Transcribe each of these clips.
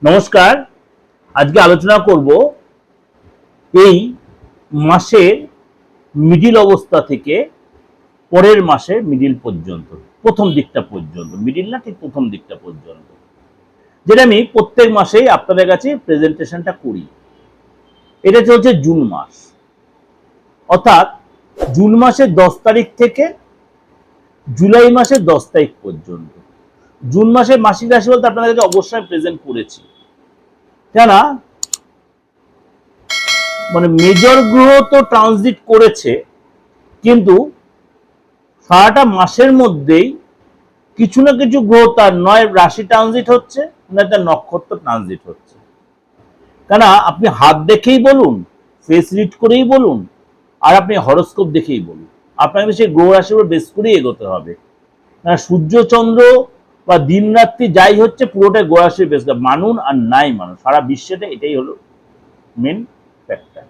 নমস্কার। আজকে আলোচনা করব এই মাসের মিডিল অবস্থা থেকে পরের মাসের মিডিল পর্যন্ত, প্রথম দিকটা পর্যন্ত, মিডিল না ঠিক প্রথম দিকটা পর্যন্ত, যেটা আমি প্রত্যেক মাসেই আপনাদের কাছে প্রেজেন্টেশনটা করি। এটা চলছে জুন মাস, অর্থাৎ জুন মাসের 10 তারিখ থেকে জুলাই মাসের 10 তারিখ পর্যন্ত। জুন মাসের মাসিক রাশি বলতে আপনাদের কাছে অবশ্যই প্রেজেন্ট করেছি, কেন মানে মেজর গ্রহ তো ট্রানজিট করেছে, কিন্তু সারাটা মাসের মধ্যেই কিছু না কিছু গ্রহ তার নয় রাশি ট্রানজিট হচ্ছে, না তার নক্ষত্র ট্রানজিট হচ্ছে। কেন আপনি হাত দেখেই বলুন, ফেস রিড করেই বলুন, আর আপনি হরোস্কোপ দেখেই বলুন, আপনাকে সেই গ্রহ রাশির উপর বেস করেই এগোতে হবে। না সূর্য চন্দ্র বা দিন রাত্রি যাই হচ্ছে পুরোটাই গ্রহ রাশির বেস, মানুন আর নাই মানুন, সারা বিশ্বতে এটাই হলো মেন ফ্যাক্টর।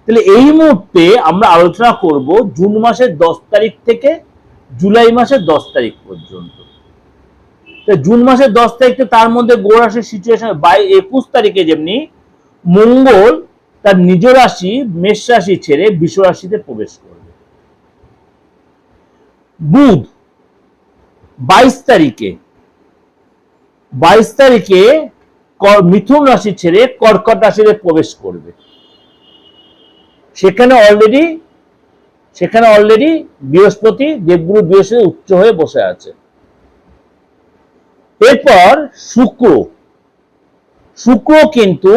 তাহলে এই মুহূর্তে আমরা আলোচনা করব জুন মাসের 10 তারিখ থেকে জুলাই মাসের 10 তারিখ পর্যন্ত। জুন মাসের 10 তারিখ থেকে তার মধ্যে গ্রহ রাশির সিচুয়েশন 21 তারিখে যেমনি মঙ্গল তার নিজ রাশি মেষ রাশি ছেড়ে বৃষ রাশিতে প্রবেশ করবে। বুধ 22 তারিখে মিথুন রাশি ছেড়ে কর্কট রাশিতে প্রবেশ করবে। সেখানে অলরেডি বৃহস্পতি, দেবগুরু বৃহস্পতি উচ্চ হয়ে বসে আছে। এরপর শুক্র কিন্তু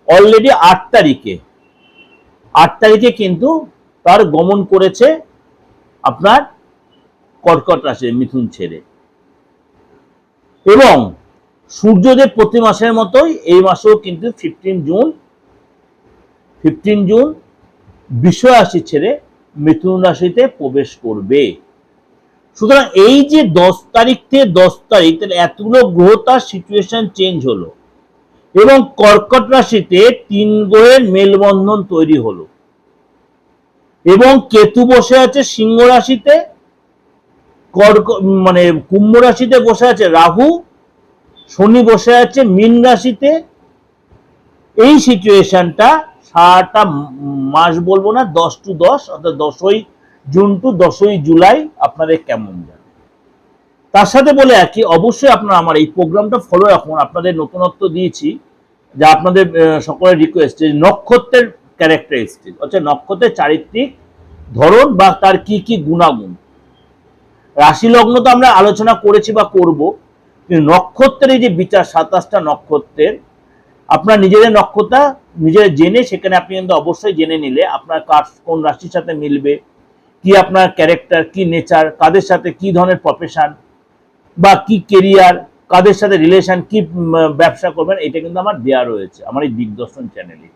অলরেডি 8 তারিখে কিন্তু তার গমন করেছে আপনার কর্কট রাশি মিথুন ছেড়ে। এবং সূর্যদেব প্রতি মাসের মতোই এই মাসেও কিন্তু 15 জুন বৃষ রাশি ছেড়ে মিথুন রাশিতে প্রবেশ করবে। সুতরাং এই যে 10 তারিখ থেকে 10 তারিখ এতগুলো গ্রহ তার সিচুয়েশন চেঞ্জ হলো, এবং কর্কট রাশিতে 3 গ্রহের মেলবন্ধন তৈরি হলো, এবং কেতু বসে আছে সিংহ রাশিতে, মানে কুম্ভ রাশিতে বসে আছে রাহু, শনি বসে আছে মীন রাশিতে। এই সিচুয়েশনটা সারাটা মাস বলবো না, 10 to 10 অর্থাৎ 10ই জুন টু 10ই জুলাই আপনাদের কেমন যাবে। তার সাথে বলে রাখি, অবশ্যই আপনারা আমার এই প্রোগ্রামটা ফলো রাখুন। আপনাদের নতুনত্ব দিয়েছি, যা আপনাদের সকলের রিকোয়েস্ট, নক্ষত্রের ক্যারেক্টারিস্টিক, অর্থাৎ নক্ষত্রের চারিত্রিক ধরন বা তার কি কি গুণাগুণ। রাশি লগ্ন তো আমরা আলোচনা করেছি বা করব, কিন্তু নক্ষত্রের এই যে বিচার 27টা নক্ষত্রের, আপনার নিজেদের নক্ষত্র নিজের জেনে সেখানে আপনি কিন্তু অবশ্যই জেনে নিলে আপনার কার কোন রাশির সাথে মিলবে, কি আপনার ক্যারেক্টার, কি নেচার, কাদের সাথে কি ধরনের প্রফেশন বা কি কেরিয়ার, কাদের সাথে রিলেশন, কি ব্যবসা করবেন, এটা কিন্তু আমার দেয়া রয়েছে আমার এই দিগদর্শন চ্যানেলে।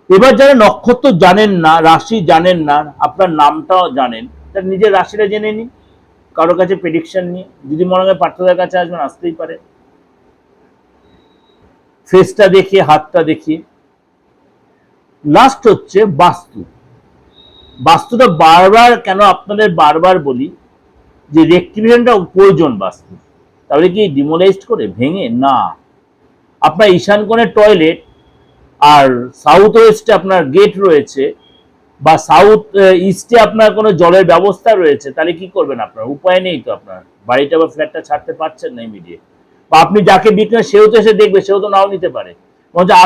এবার যারা নক্ষত্র জানেন না, রাশি জানেন না, আপনার নামটাও জানেন, তার নিজের রাশিটা জেনে নিন, কারোর কাছে প্রেডিকশন নিয়ে। যদি মনে হয় পার্থদের কাছে আসবেন, আসতেই পারে, ফেসটা দেখিয়ে, হাতটা দেখিয়ে। লাস্ট হচ্ছে বাস্তুটা বারবার কেন আপনাদের বারবার বলি যে রেক্টিফিকেশনটা প্রয়োজন বাস্তু। তাহলে কি ডিমোলাইজড করে ভেঙে না, আপনার ঈশান কোণে টয়লেট আর সাউথ ওয়েস্টে আপনার গেট রয়েছে, বা সাউথ ইস্টে আপনার কোনো জলের ব্যবস্থা রয়েছে, তাহলে কি করবেন? আপনার উপায় নেই তো, আপনার বাড়িটা বা ফ্ল্যাটটা ছাড়তে পারছেন না ইমিডিয়েট, বা আপনি যাকে বিক্রি সেও তো এসে দেখবে, সেও তো নাও নিতে পারে,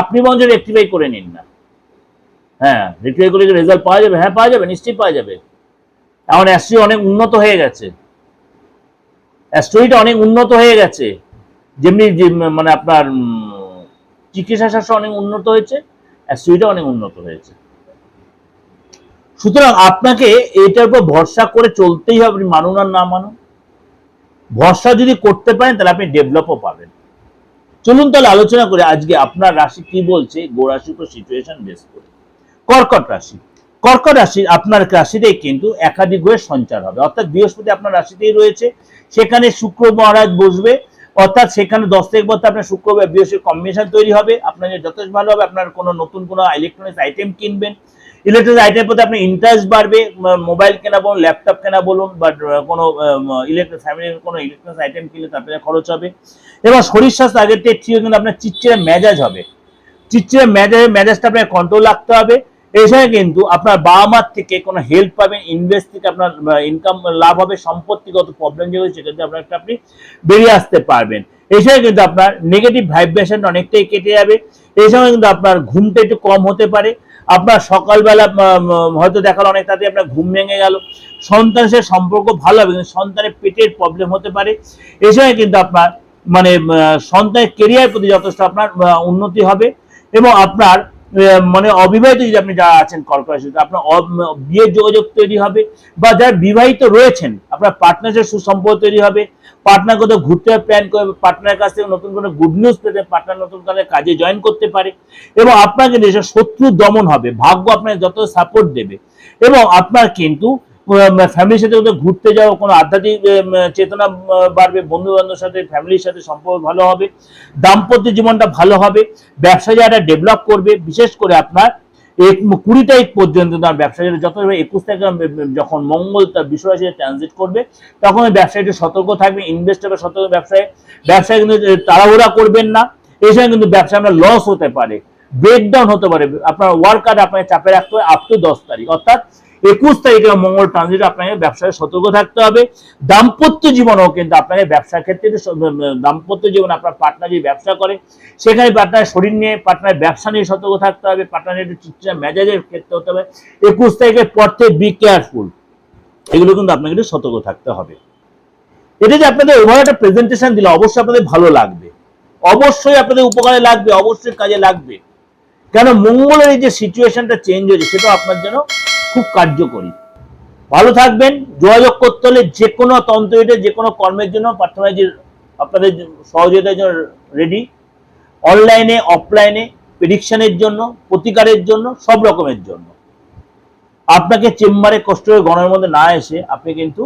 আপনি মঞ্চ রেক্টিফাই করে নিন না। হ্যাঁ, রেক্টিফাই করে রেজাল্ট পাওয়া যাবে, হ্যাঁ পাওয়া যাবে, নিশ্চয়ই পাওয়া যাবে। এখন অ্যাস্ট্রোই অনেক উন্নত হয়ে গেছে, অ্যাস্ট্রোইটা অনেক উন্নত হয়ে গেছে, যেমনি মানে আপনার চিকিৎসা শাস্ত্র অনেক উন্নত হয়েছে, অ্যাস্ট্রোইটা অনেক উন্নত হয়েছে। সুতরাং আপনাকে এটার উপর ভরসা করে চলতেই হবে, মানুন আর না মানুন। ভরসা যদি করতে পারেন তাহলে আপনি ডেভেলপও পাবেন। চলুন তাহলে আলোচনা করে আজকে আপনার রাশি কি বলছে, গো রাশির উপর সিচুয়েশন বেস করে। কর্কট রাশি আপনার রাশিতেই কিন্তু একাধিক গ্রহের সঞ্চার হবে, অর্থাৎ বৃহস্পতি আপনার রাশিতেই রয়েছে, সেখানে শুক্র মহারাজ বসবে, অর্থাৎ সেখানে 10 তারিখ পর আপনার শুক্র বৃহস্পতি কম্বিনেশন তৈরি হবে, আপনার যথেষ্ট ভালো হবে। আপনার কোনো নতুন কোনো ইলেকট্রনিক্স আইটেম কিনবেন, ইলেকট্রনিক আইটেমের প্রতি আপনার ইন্টারেস্ট বাড়বে, মোবাইল কেনা বলুন, ল্যাপটপ কেনা বলুন, বা কোনো ইলেকট্রিক ফ্যামিলির কোনো ইলেকট্রনিক আইটেম কিনলে তার পেছনে খরচ হবে। এবং শরীর স্বাস্থ্য আগের থেকে ঠিক কিন্তু আপনার চিড়চিড়ে মেজাজ হবে, চিড়চিড়ে মেজাজটা আপনার কন্ট্রোল রাখতে হবে। এই সময় কিন্তু আপনার বাবা মার থেকে কোনো হেল্প পাবেন, ইনভেস্ট থেকে আপনার ইনকাম লাভ হবে, সম্পত্তিগত প্রবলেম যেগুলো সেক্ষেত্রে আপনি বেরিয়ে আসতে পারবেন। এই সময় কিন্তু আপনার নেগেটিভ ভাইব্রেশন অনেকটাই কেটে যাবে। এই সময় কিন্তু আপনার ঘুমটা একটু কম হতে পারে, আপনার সকালবেলা হয়তো দেখালো অনেক তাড়াতাড়ি আপনার ঘুম ভেঙে গেল, সন্তানের সাথে সম্পর্ক ভালো হবে কিন্তু সন্তানের পেটের প্রবলেম হতে পারে। এই সময় কিন্তু আপনার মানে সন্তানের কেরিয়ার প্রতি যথেষ্ট আপনার উন্নতি হবে। এবং আপনার মানে অবিবাহিত যদি আপনি যারা আছেন কর্কট রাশিতে, আপনার বিয়ের যোগাযোগ তৈরি হবে, বা যারা বিবাহিত রয়েছেন আপনার পার্টনারের সুসম্পর্ক তৈরি হবে, পার্টনার কোথাও ঘুরতে প্ল্যান করবে, পার্টনারের কাছ থেকে নতুন কোনো গুড নিউজ পেতে পার্টনার নতুন কাজে জয়েন করতে পারে। এবং আপনার কিন্তু এসব শত্রু দমন হবে, ভাগ্য আপনাকে যত সাপোর্ট দেবে। এবং আপনার কিন্তু ফ্যামিলির সাথে কোথাও ঘুরতে যাওয়া, কোনো আধ্যাত্মিক চেতনা বাড়বে, বন্ধু বান্ধবের সাথে ফ্যামিলির সাথে সম্পর্ক ভালো হবে, দাম্পত্য জীবনটা ভালো হবে, ব্যবসা যারা ডেভেলপ করবে, বিশেষ করে আপনার 20 তারিখ পর্যন্ত তার ব্যবসা যত 21 তারিখ যখন মঙ্গল তার বিশ্বরাশিতে ট্রানজিট করবে তখন ব্যবসায় একটু সতর্ক থাকবে, ইনভেস্টর সতর্ক, ব্যবসায় কিন্তু তাড়াহুড়া করবেন না। এই সময় কিন্তু ব্যবসায় আপনার লস হতে পারে, ব্রেকডাউন হতে পারে, আপনার ওয়ার্কার আপনাকে চাপে রাখতে হবে আপ টু 10 তারিখ, অর্থাৎ 21 তারিখে মঙ্গল ট্রানজিট আপনাকে ব্যবসায় সতর্ক থাকতে হবে। দাম্পত্য জীবনেও কিন্তু আপনাকে ব্যবসার ক্ষেত্রে দাম্পত্য জীবন আপনার পার্টনার যদি ব্যবসা করে সেখানে পার্টনার শরীর নিয়ে, পার্টনার ব্যবসা নিয়ে সতর্ক থাকতে হবে, পার্টনার একটু চিৎচা মেজাজের ক্ষেত্রে হতে হবে। 21 তারিখের পর থেকে বি কেয়ারফুল, এগুলো কিন্তু আপনাকে একটু সতর্ক থাকতে হবে। এটা যে আপনাদের ওভার একটা প্রেজেন্টেশন দিলে অবশ্যই আপনাদের ভালো লাগবে, অবশ্যই আপনাদের উপকারে লাগবে, অবশ্যই কাজে লাগবে। কেন মঙ্গলের এই যে সিচুয়েশনটা চেঞ্জ হয়েছে সেটা আপনার জন্য খুব কার্যকরী। ভালো থাকবেন। যোগাযোগ করতে হলে যে কোনো তন্ত্রীতে যে কোনো কর্মের জন্য পার্থনাইজ আপনাদের সহযোগিতার জন্য রেডি, অনলাইনে অফলাইনে, প্রেডিকশনের জন্য, প্রতিকারের জন্য, সব রকমের জন্য। আপনাকে চেম্বারে কষ্ট করে গণের মধ্যে না এসে আপনি কিন্তু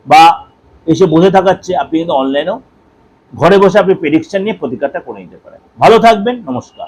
বা এসে বসে থাকাচ্ছে, আপনি কিন্তু অনলাইনেও ঘরে বসে আপনি প্রেডিকশন নিয়ে প্রতিকারটা করে নিতে পারেন। ভালো থাকবেন, নমস্কার।